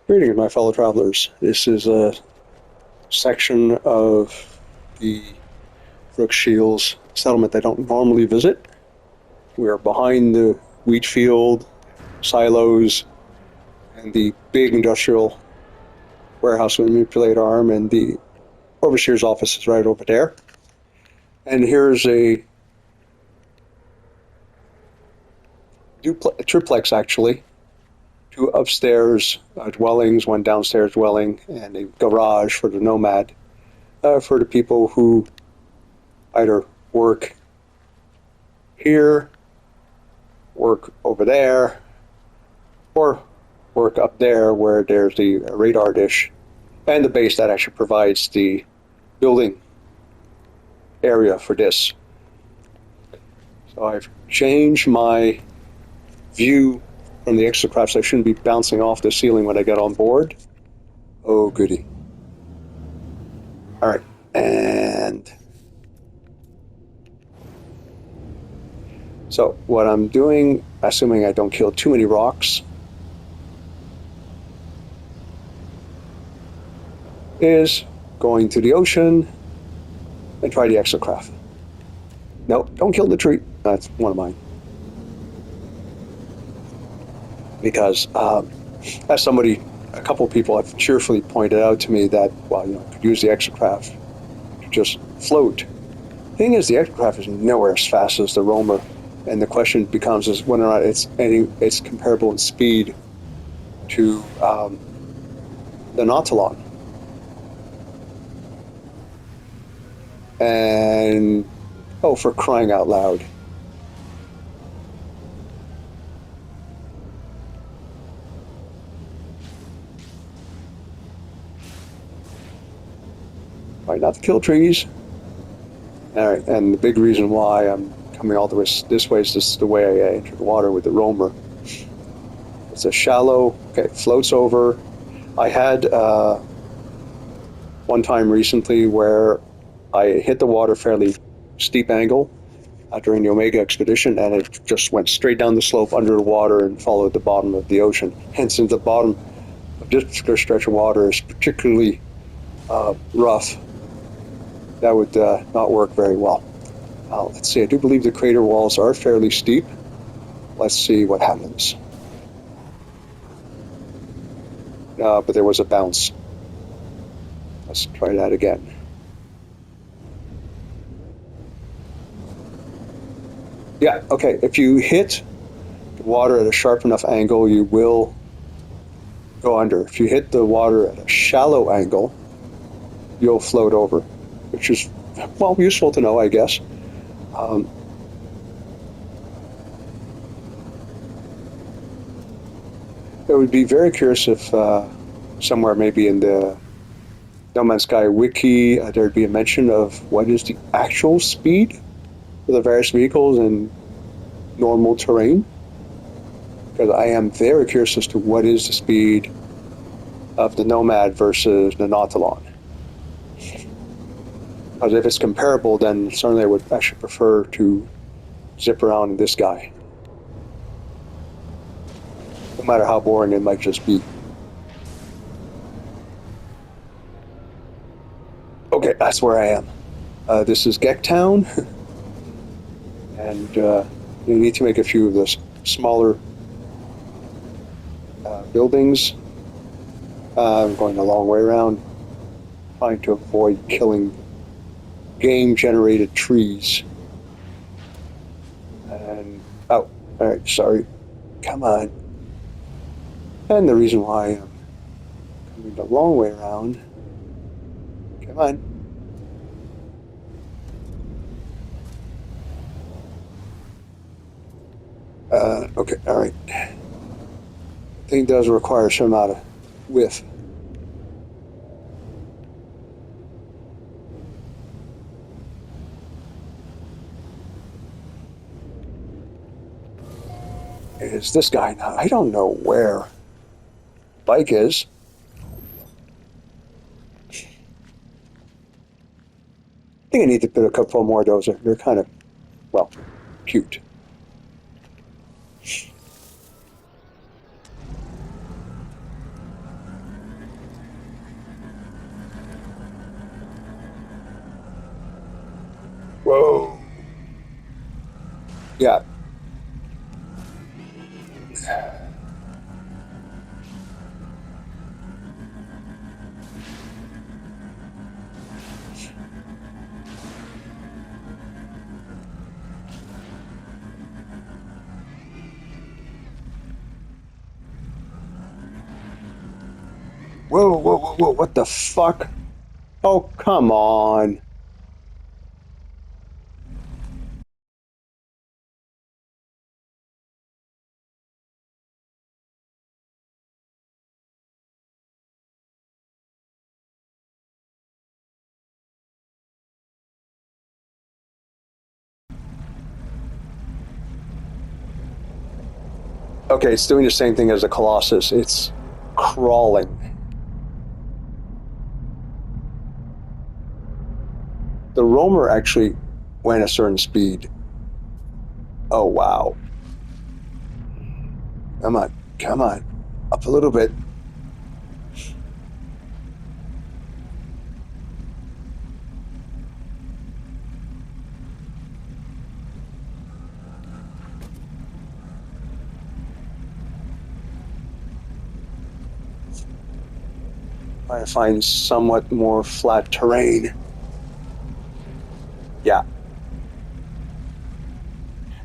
Greetings, my fellow travelers. This is a section of the Brook Shields settlement I don't normally visit. We are behind the wheat field, silos, and the big industrial warehouse with the manipulator arm, and the overseer's office is right over there. And here's a triplex, actually. Two upstairs dwellings, one downstairs dwelling, and a garage for the Nomad, for the people who either work here, work over there, or work up there where there's the radar dish and the base that actually provides the building area for this. So I've changed my view from the exo-craft, so I shouldn't be bouncing off the ceiling when I get on board. Oh, goody. All right, and so what I'm doing, assuming I don't kill too many rocks, is going to the ocean and try the exo-craft. No, don't kill the tree. That's one of mine. Because as somebody, a couple of people have cheerfully pointed out to me that, well, could use the exo-craft to just float. The thing is, the exo-craft is nowhere as fast as the roamer, and the question becomes is whether or not it's comparable in speed to the Nautilon. And oh, for crying out loud! Right, not to kill trees. All right, and the big reason why I'm coming all the way this way is this is the way I enter the water with the roamer. It's a shallow, okay, floats over. I had one time recently where I hit the water fairly steep angle during the Omega expedition, and it just went straight down the slope under the water and followed the bottom of the ocean. Hence, the bottom of this particular stretch of water is particularly rough. That would not work very well. Let's see, I do believe the crater walls are fairly steep. Let's see what happens. But there was a bounce. Let's try that again. Yeah, okay, if you hit the water at a sharp enough angle, you will go under. If you hit the water at a shallow angle, you'll float over, which is, well, useful to know, I guess. I would be very curious if somewhere maybe in the NMS-Wiki there'd be a mention of what is the actual speed for the various vehicles in normal terrain. Because I am very curious as to what is the speed of the Nomad versus the Nautilon. Because if it's comparable, then certainly I would actually prefer to zip around in this guy. No matter how boring it might just be. Okay, that's where I am. This is Gecktown. And you need to make a few of the smaller buildings. I'm going a long way around, trying to avoid killing game-generated trees. And, oh, all right, sorry. Come on. And the reason why I'm coming the long way around, come on. Okay, all right. I think it does require some amount of width. Is this guy now? I don't know where bike is. I think I need to put a couple more of those. They're kind of, well, cute. Yeah. Whoa, whoa, whoa, whoa, what the fuck? Oh, come on. Okay, it's doing the same thing as the Colossus. It's crawling. The roamer actually went a certain speed. Oh, wow. Come on, come on. Up a little bit. Trying to find somewhat more flat terrain. Yeah.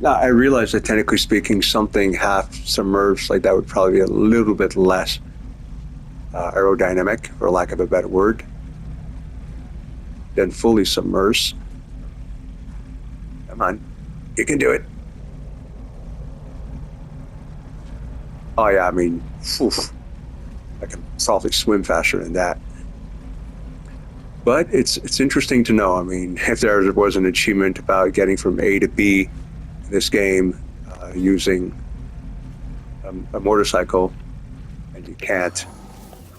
Now, I realize that technically speaking, something half submerged like that would probably be a little bit less aerodynamic, for lack of a better word, than fully submerged. Come on, you can do it. Oh yeah, I mean, oof, I can probably swim faster than that. But it's interesting to know. I mean, if there was an achievement about getting from A to B in this game using a motorcycle, and you can't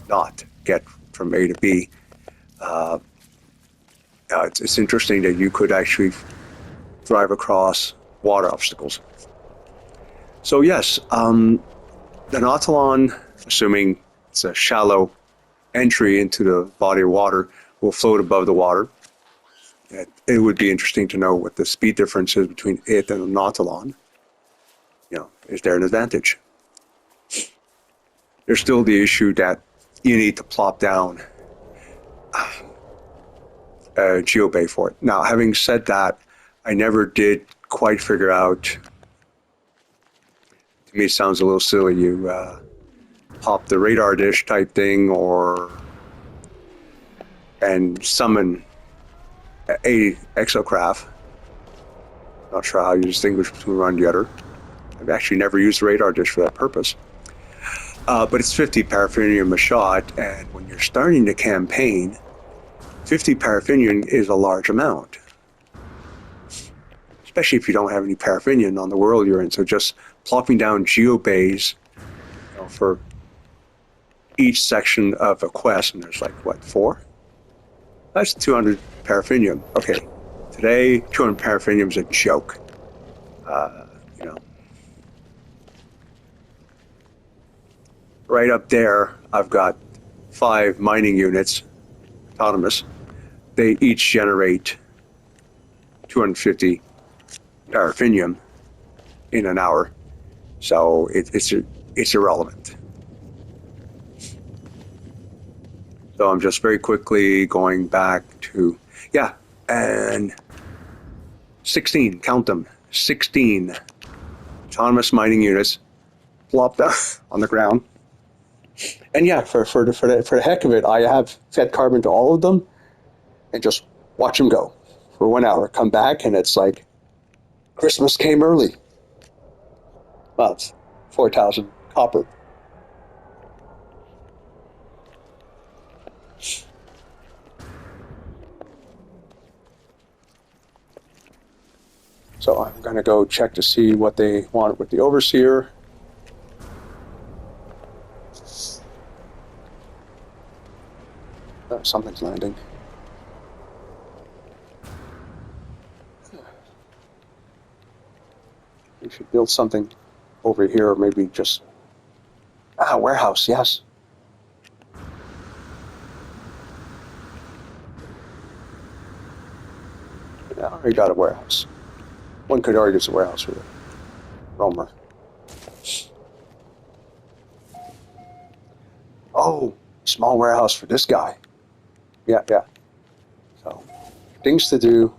not get from A to B, it's interesting that you could actually drive across water obstacles. So yes, the Nautilon, assuming it's a shallow entry into the body of water, will float above the water. It would be interesting to know what the speed difference is between it and the Nautilon. You know, is there an advantage? There's still the issue that you need to plop down a geobay for it. Now, having said that, I never did quite figure out. To me, it sounds a little silly. You pop the radar dish type thing, and summon a exo-craft. Not sure how you distinguish between one and the other. I've actually never used the radar dish for that purpose. But it's 50 paraffinium a shot, and when you're starting the campaign, 50 paraffinium is a large amount. Especially if you don't have any paraffinium on the world you're in. So just plopping down geobays, for each section of a quest, and there's like, what, 4? That's 200 paraffinium. Okay, today 200 paraffinium is a joke. You know, right up there, I've got 5 mining units, autonomous. They each generate 250 paraffinium in an hour, so it's irrelevant. So I'm just very quickly going back to, yeah, and 16, count them, 16 autonomous mining units plopped up on the ground. And yeah, for the heck of it, I have fed carbon to all of them and just watch them go for 1 hour. Come back and it's like Christmas came early. Well, it's 4,000 copper. So I'm going to go check to see what they want with the overseer. Something's landing. We should build something over here, or maybe just warehouse. Yes. I already got a warehouse. one could argue it's a warehouse for the roamer. Oh, small warehouse for this guy. Yeah. So, things to do.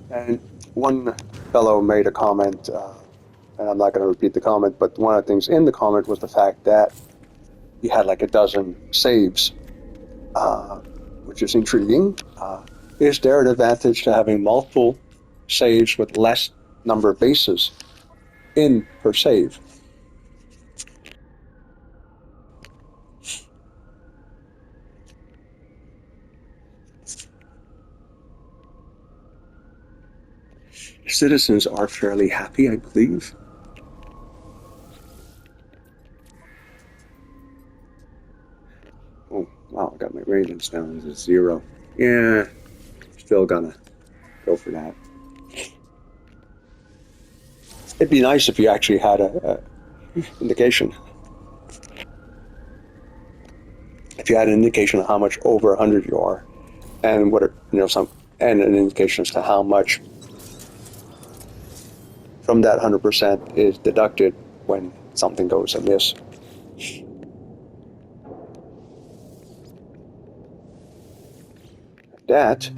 And one fellow made a comment, and I'm not going to repeat the comment, but one of the things in the comment was the fact that he had like a dozen saves, which is intriguing. Is there an advantage to having multiple saves with less number of bases in per save? Citizens are fairly happy, I believe. Oh, wow, I got my ratings down to 0. Yeah, still gonna go for that. It'd be nice if you actually had a indication. If you had an indication of how much over 100 you are, and what and an indication as to how much from that 100% is deducted when something goes amiss. That